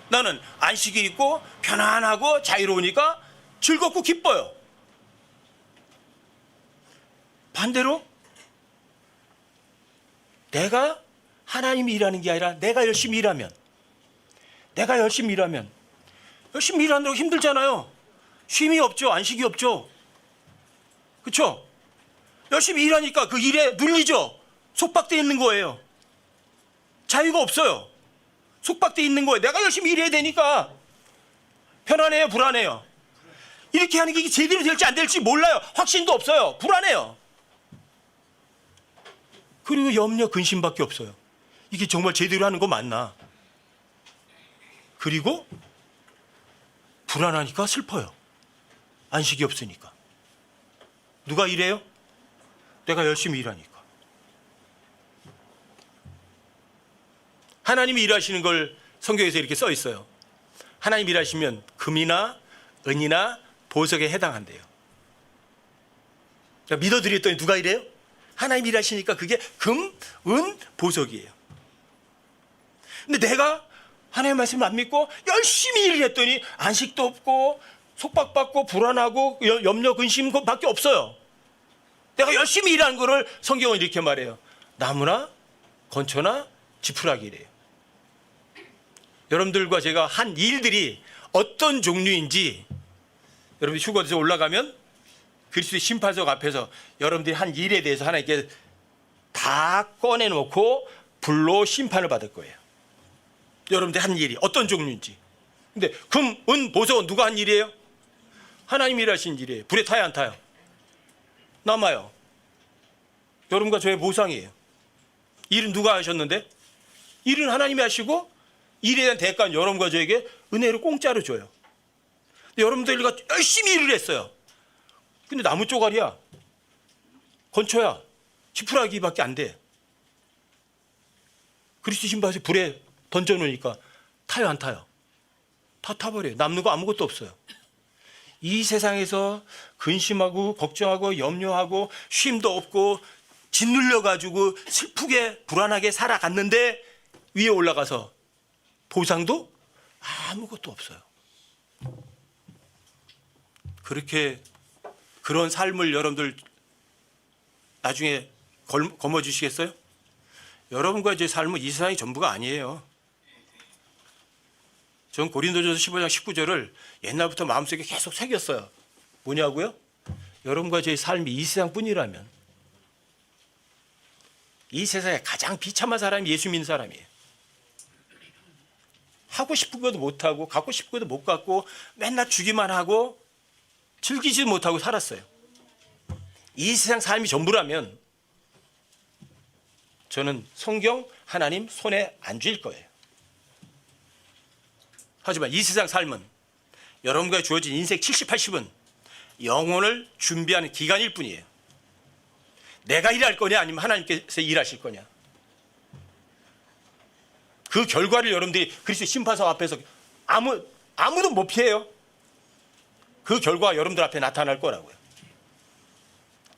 나는 안식이 있고 편안하고 자유로우니까 즐겁고 기뻐요. 반대로 내가 하나님이 일하는 게 아니라 내가 열심히 일하면 열심히 일하느라고 힘들잖아요. 쉼이 없죠. 안식이 없죠. 그렇죠? 열심히 일하니까 그 일에 눌리죠. 속박되어 있는 거예요. 자유가 없어요. 속박되어 있는 거예요. 내가 열심히 일해야 되니까 편안해요, 불안해요? 이렇게 하는 게 이게 제대로 될지 안 될지 몰라요. 확신도 없어요. 불안해요. 그리고 염려, 근심밖에 없어요. 이게 정말 제대로 하는 거 맞나? 그리고 불안하니까 슬퍼요. 안식이 없으니까. 누가 이래요? 내가 열심히 일하니까. 하나님이 일하시는 걸 성경에서 이렇게 써 있어요. 하나님 일하시면 금이나 은이나 보석에 해당한대요. 믿어드렸더니 누가 이래요? 하나님 일하시니까 그게 금, 은, 보석이에요. 근데 내가 하나님의 말씀을 안 믿고 열심히 일을 했더니 안식도 없고 속박받고 불안하고 염려, 근심 밖에 없어요. 내가 열심히 일하는 거를 성경은 이렇게 말해요. 나무나 건초나 지푸라기래요. 여러분들과 제가 한 일들이 어떤 종류인지 여러분 휴거에서 올라가면 그리스도의 심판석 앞에서 여러분들이 한 일에 대해서 하나님께 다 꺼내놓고 불로 심판을 받을 거예요. 여러분들 한 일이 어떤 종류인지. 근데 금, 은, 보석은 누가 한 일이에요? 하나님이 일하신 일이에요. 불에 타요, 안 타요? 남아요. 여러분과 저의 보상이에요. 일은 누가 하셨는데? 일은 하나님이 하시고 일에 대한 대가는 여러분과 저에게 은혜로 공짜로 줘요. 여러분들과 열심히 일을 했어요. 근데 나무 쪼가리야, 건초야, 지푸라기밖에 안 돼. 그리스도 신바에서 불에 던져놓으니까 타요, 안 타요? 다 타버려요. 남는 거 아무것도 없어요. 이 세상에서 근심하고 걱정하고 염려하고 쉼도 없고 짓눌려가지고 슬프게 불안하게 살아갔는데 위에 올라가서 보상도 아무것도 없어요. 그런 삶을 여러분들 나중에 거머쥐시겠어요? 여러분과 제 삶은 이 세상이 전부가 아니에요. 전 고린도전서 15장 19절을 옛날부터 마음속에 계속 새겼어요. 뭐냐고요? 여러분과 제 삶이 이 세상뿐이라면 이 세상에 가장 비참한 사람이 예수 믿는 사람이에요. 하고 싶은 것도 못하고 갖고 싶은 것도 못 갖고 맨날 주기만 하고 즐기지도 못하고 살았어요. 이 세상 삶이 전부라면 저는 성경 하나님 손에 안 쥘 거예요. 하지만 이 세상 삶은 여러분과 주어진 인생 70, 80은 영혼을 준비하는 기간일 뿐이에요. 내가 일할 거냐 아니면 하나님께서 일하실 거냐. 그 결과를 여러분들이 그리스도 심판석 앞에서 아무도 못 피해요. 그 결과가 여러분들 앞에 나타날 거라고요.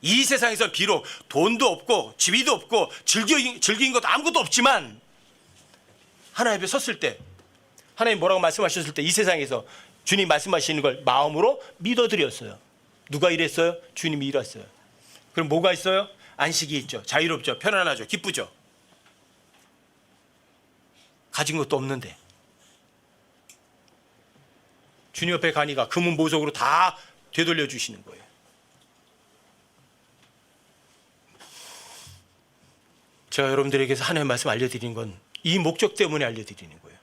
이 세상에서 비록 돈도 없고 지위도 없고 즐긴 것도 아무것도 없지만 하나님 앞에 섰을 때 하나님 뭐라고 말씀하셨을 때 이 세상에서 주님 말씀하시는 걸 마음으로 믿어드렸어요. 누가 일했어요? 주님이 일했어요. 그럼 뭐가 있어요? 안식이 있죠. 자유롭죠. 편안하죠. 기쁘죠. 가진 것도 없는데 주님 옆에 가니까 금은 보석으로 다 되돌려 주시는 거예요. 제가 여러분들에게서 하나님의 말씀 알려드리는 건 이 목적 때문에 알려드리는 거예요.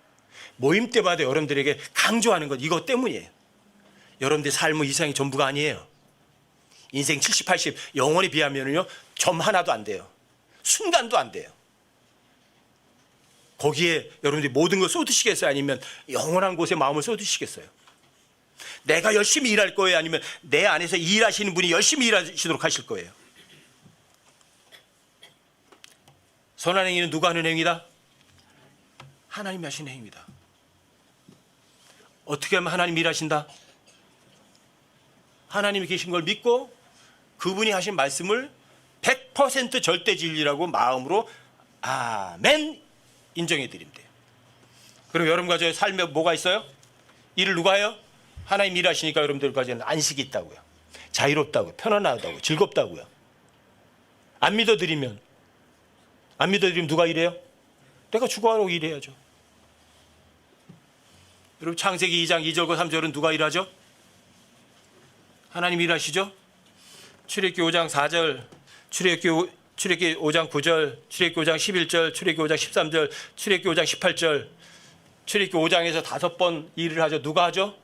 모임 때마다 여러분들에게 강조하는 건 이것 때문이에요. 여러분들의 삶은 이 세상이 전부가 아니에요. 인생 70, 80 영원에 비하면요 점 하나도 안 돼요. 순간도 안 돼요. 거기에 여러분들이 모든 걸 쏟으시겠어요? 아니면 영원한 곳에 마음을 쏟으시겠어요? 내가 열심히 일할 거예요? 아니면 내 안에서 일하시는 분이 열심히 일하시도록 하실 거예요? 선한 행위는 누가 하는 행위다? 하나님이 하시는 행위다. 어떻게 하면 하나님이 일하신다? 하나님이 계신 걸 믿고 그분이 하신 말씀을 100% 절대 진리라고 마음으로 아멘 인정해 드리면 돼요. 그럼 여러분과 저의 삶에 뭐가 있어요? 일을 누가 해요? 하나님 일하시니까 여러분들까지는 안식이 있다고요. 자유롭다고요. 편안하다고요. 즐겁다고요. 안 믿어드리면 누가 일해요? 내가 죽어가고 일해야죠. 여러분 창세기 2장 2절과 3절은 누가 일하죠? 하나님 일하시죠? 출애굽기 5장 4절, 출애굽기 5장 9절, 출애굽기 5장 11절, 출애굽기 5장 13절, 출애굽기 5장 18절, 출애굽기 5장에서 5번 일을 하죠. 누가 하죠?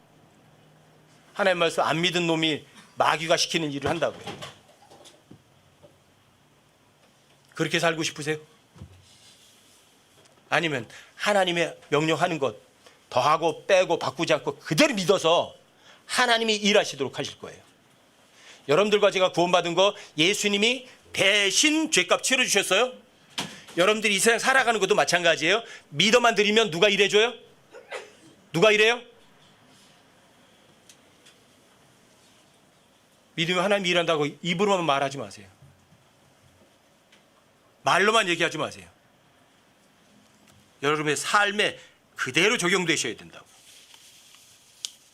하나님 말씀 안 믿은 놈이 마귀가 시키는 일을 한다고요. 그렇게 살고 싶으세요? 아니면 하나님의 명령하는 것 더하고 빼고 바꾸지 않고 그대로 믿어서 하나님이 일하시도록 하실 거예요. 여러분들과 제가 구원받은 거 예수님이 대신 죄값 치러주셨어요. 여러분들이 이 세상 살아가는 것도 마찬가지예요. 믿어만 드리면 누가 일해줘요? 누가 일해요? 믿으면 하나님이 일한다고 입으로만 말하지 마세요. 말로만 얘기하지 마세요. 여러분의 삶에 그대로 적용되셔야 된다고.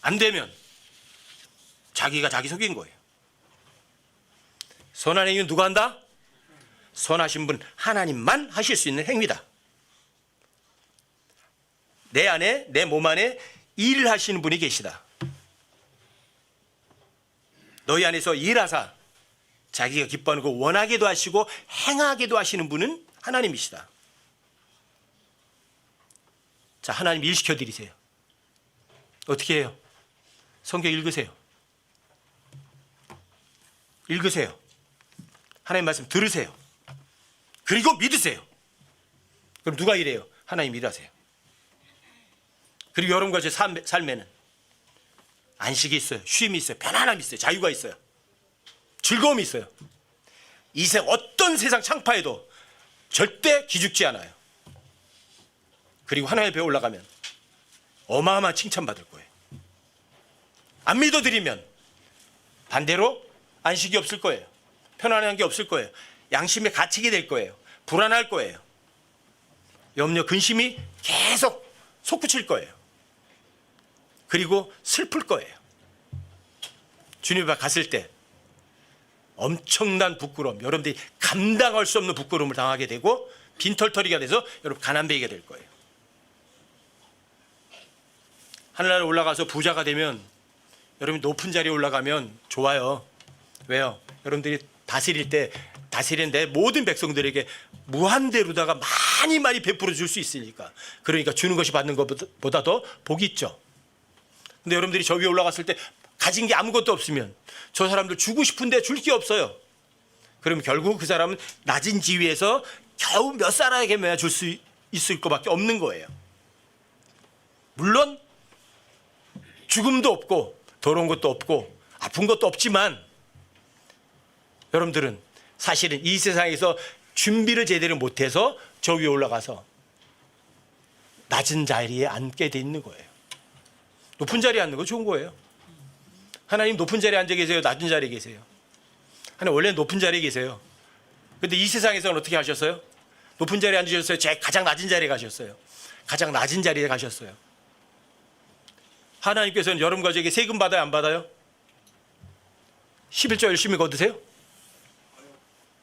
안 되면 자기가 자기 속인 거예요. 선한 행위는 누가 한다? 선하신 분 하나님만 하실 수 있는 행위다. 내 안에 내 몸 안에 일을 하시는 분이 계시다. 너희 안에서 일하사 자기가 기뻐하는 거 원하게도 하시고 행하게도 하시는 분은 하나님이시다. 자, 하나님 일 시켜드리세요. 어떻게 해요? 성경 읽으세요. 읽으세요. 하나님 말씀 들으세요. 그리고 믿으세요. 그럼 누가 일해요? 하나님 일하세요. 그리고 여러분과 제 삶에는 안식이 있어요. 쉼이 있어요. 편안함이 있어요. 자유가 있어요. 즐거움이 있어요. 어떤 세상 창파에도 절대 기죽지 않아요. 그리고 하나님 앞에 올라가면 어마어마한 칭찬받을 거예요. 안 믿어드리면 반대로 안식이 없을 거예요. 편안한 게 없을 거예요. 양심에 갇히게 될 거예요. 불안할 거예요. 염려, 근심이 계속 솟구칠 거예요. 그리고 슬플 거예요. 주님 앞에 갔을 때 엄청난 부끄러움, 여러분들이 감당할 수 없는 부끄러움을 당하게 되고 빈털터리가 돼서 여러분 가난뱅이가 될 거예요. 하늘나라에 올라가서 부자가 되면 여러분이 높은 자리에 올라가면 좋아요. 왜요? 여러분들이 다스릴 때 다스리는 내 모든 백성들에게 무한대로다가 많이 베풀어 줄 수 있으니까. 그러니까 주는 것이 받는 것보다 더 복이 있죠. 근데 여러분들이 저 위에 올라갔을 때 가진 게 아무것도 없으면 저 사람들 주고 싶은데 줄 게 없어요. 그러면 결국 그 사람은 낮은 지위에서 겨우 몇 사람에게만 줄 수 있을 것밖에 없는 거예요. 물론 죽음도 없고 더러운 것도 없고 아픈 것도 없지만 여러분들은 사실은 이 세상에서 준비를 제대로 못해서 저 위에 올라가서 낮은 자리에 앉게 돼 있는 거예요. 높은 자리에 앉는 거 좋은 거예요. 하나님 높은 자리에 앉아 계세요? 낮은 자리에 계세요? 하나님 원래 높은 자리에 계세요. 근데 이 세상에서는 어떻게 하셨어요? 높은 자리에 앉으셨어요? 제 가장 낮은 자리에 가셨어요. 가장 낮은 자리에 가셨어요. 하나님께서는 여러분 가족에게 세금 받아요? 안 받아요? 11조 열심히 거두세요?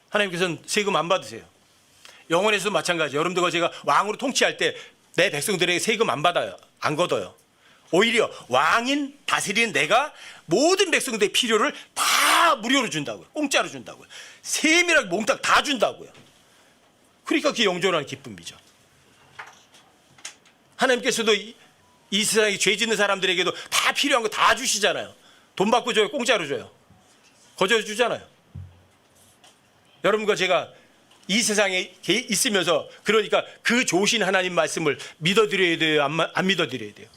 하나님께서는 세금 안 받으세요. 영원에서도 마찬가지. 여러분들과 제가 왕으로 통치할 때 내 백성들에게 세금 안 받아요. 안 걷어요. 오히려 왕인 다스리는 내가 모든 백성들의 필요를 다 무료로 준다고요. 공짜로 준다고요. 세밀하게 몽땅 다 준다고요. 그러니까 그게 영존하는 기쁨이죠. 하나님께서도 이 세상에 죄 짓는 사람들에게도 다 필요한 거 다 주시잖아요. 돈 받고 줘요? 공짜로 줘요? 거저 주잖아요. 여러분과 제가 이 세상에 있으면서 그러니까 그 좋으신 하나님 말씀을 믿어드려야 돼요? 안 믿어드려야 돼요?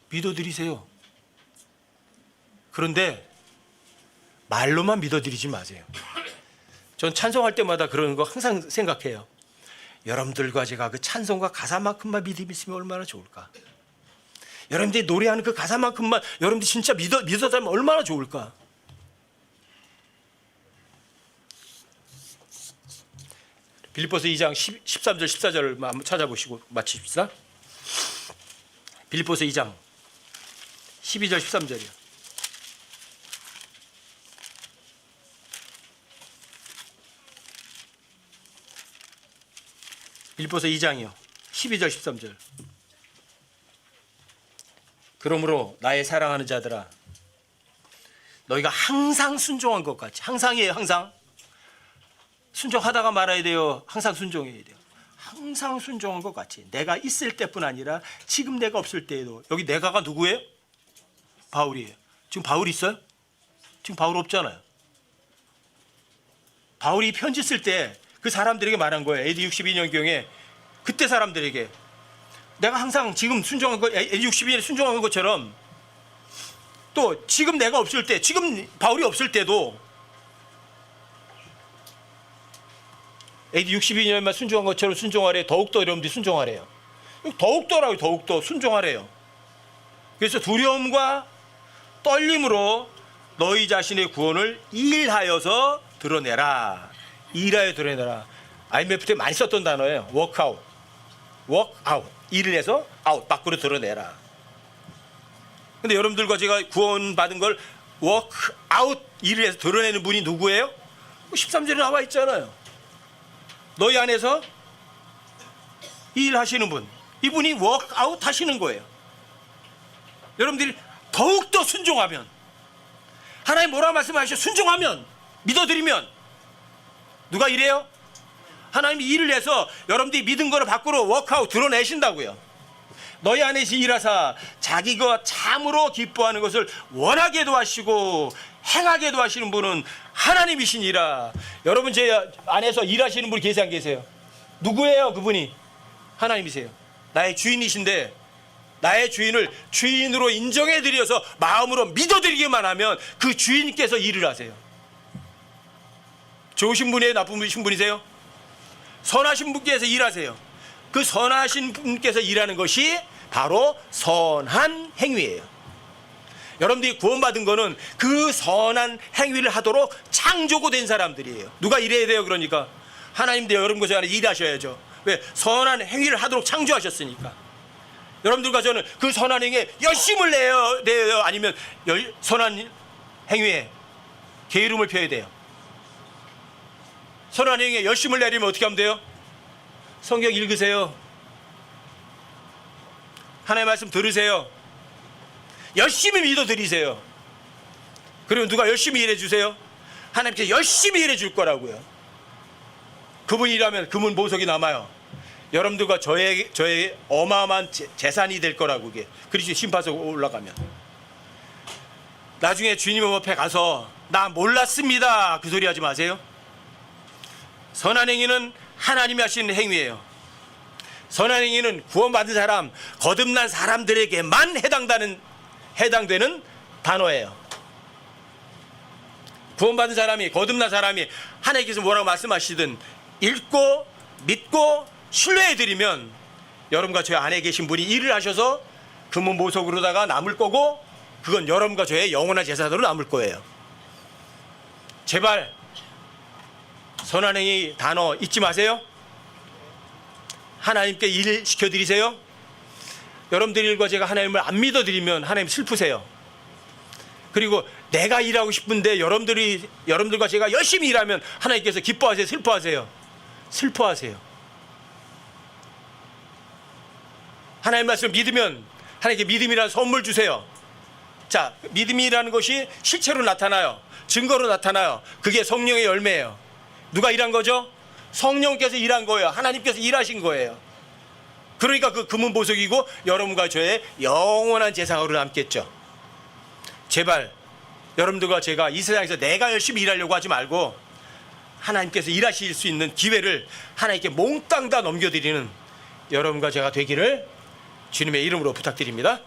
믿어드리세요. 그런데 말로만 믿어드리지 마세요. 전 찬송할 때마다 그런 거 항상 생각해요. 여러분들과 제가 그 찬송과 가사만큼만 믿음이 있으면 얼마나 좋을까. 여러분들이 노래하는 그 가사만큼만 여러분들이 진짜 믿어달면 얼마나 좋을까. 빌립보서 2장 13절 14절을 한번 찾아보시고 마칩시다. 빌립보서 2장 12절 13절이요. 빌립보서 2장이요. 12절 13절. 그러므로 나의 사랑하는 자들아 너희가 항상 순종한 것 같이 항상이에요. 항상 순종하다가 말아야 돼요. 항상 순종해야 돼요. 항상 순종한 것 같이 내가 있을 때뿐 아니라 지금 내가 없을 때에도. 여기 내가가 누구예요? 바울이에요. 지금 바울 있어요? 지금 바울 없잖아요. 바울이 편지 쓸 때 그 사람들에게 말한 거예요. AD 62년경에 그때 사람들에게 내가 항상 지금 순종한 거 AD 62년에 순종한 것처럼 또 지금 내가 없을 때 지금 바울이 없을 때도 AD 62년만 순종한 것처럼 순종하래. 더욱더 여러분들이 순종하래요. 더욱더라고요. 더욱더 순종하래요. 그래서 두려움과 떨림으로 너희 자신의 구원을 일하여서 드러내라. 일하여 드러내라. IMF 때 많이 썼던 단어예요. work out. 일을 해서 out, 밖으로 드러내라. 근데 여러분들과 제가 구원받은 걸 work out, 일을 해서 드러내는 분이 누구예요? 13절에 나와 있잖아요. 너희 안에서 일하시는 분, 이분이 워크아웃 하시는 거예요. 여러분들이 더욱더 순종하면 하나님 뭐라 말씀하셔? 순종하면, 믿어드리면. 누가 이래요? 하나님이 일을 해서 여러분들이 믿은 거를 밖으로 워크아웃 드러내신다고요. 너희 안에서 일하사 자기가 참으로 기뻐하는 것을 원하게도 하시고 행하게도 하시는 분은 하나님이시니라. 여러분 제 안에서 일하시는 분이 계세요 안 계세요? 누구예요 그분이? 하나님이세요. 나의 주인이신데 나의 주인을 주인으로 인정해드려서 마음으로 믿어드리기만 하면 그 주인께서 일을 하세요. 좋으신 분이에요? 나쁜 분이세요? 선하신 분께서 일하세요. 그 선하신 분께서 일하는 것이 바로 선한 행위예요. 여러분들이 구원받은 거는 그 선한 행위를 하도록 창조고 된 사람들이에요. 누가 일해야 돼요? 그러니까 하나님도 여러분과 저 안에 일하셔야죠. 왜? 선한 행위를 하도록 창조하셨으니까. 여러분들과 저는 그 선한 행위에 열심을 내요? 아니면 선한 행위에 게으름을 펴야 돼요? 선한 행위에 열심을 내려면 어떻게 하면 돼요? 성경 읽으세요. 하나님의 말씀 들으세요. 열심히 믿어드리세요. 그리고 누가 열심히 일해주세요? 하나님께서 열심히 일해줄 거라고요. 그분이 일하면 그분 보석이 남아요. 여러분들과 저의 어마어마한 재산이 될 거라고. 그게 그리스도 심판서 올라가면 나중에 주님 앞에 가서 나 몰랐습니다 그 소리 하지 마세요. 선한 행위는 하나님이 하시는 행위예요. 선한 행위는 구원받은 사람, 거듭난 사람들에게만 해당되는 단어예요. 구원받은 사람이, 거듭난 사람이 하나님께서 뭐라고 말씀하시든 읽고 믿고 신뢰해드리면 여러분과 저 안에 계신 분이 일을 하셔서 금은 보석으로다가 남을 거고 그건 여러분과 저의 영원한 제사도로 남을 거예요. 제발 선한 행위 단어 잊지 마세요. 하나님께 일 시켜드리세요. 여러분들 일과 제가 하나님을 안 믿어드리면 하나님 슬프세요. 그리고 내가 일하고 싶은데 여러분들과 제가 열심히 일하면 하나님께서 기뻐하세요? 슬퍼하세요? 슬퍼하세요. 하나님 말씀을 믿으면 하나님께 믿음이라는 선물 주세요. 자, 믿음이라는 것이 실체로 나타나요. 증거로 나타나요. 그게 성령의 열매예요. 누가 일한 거죠? 성령께서 일한 거예요. 하나님께서 일하신 거예요. 그러니까 그 금은 보석이고 여러분과 저의 영원한 제사로 남겠죠. 제발 여러분들과 제가 이 세상에서 내가 열심히 일하려고 하지 말고 하나님께서 일하실 수 있는 기회를 하나님께 몽땅 다 넘겨드리는 여러분과 제가 되기를 주님의 이름으로 부탁드립니다.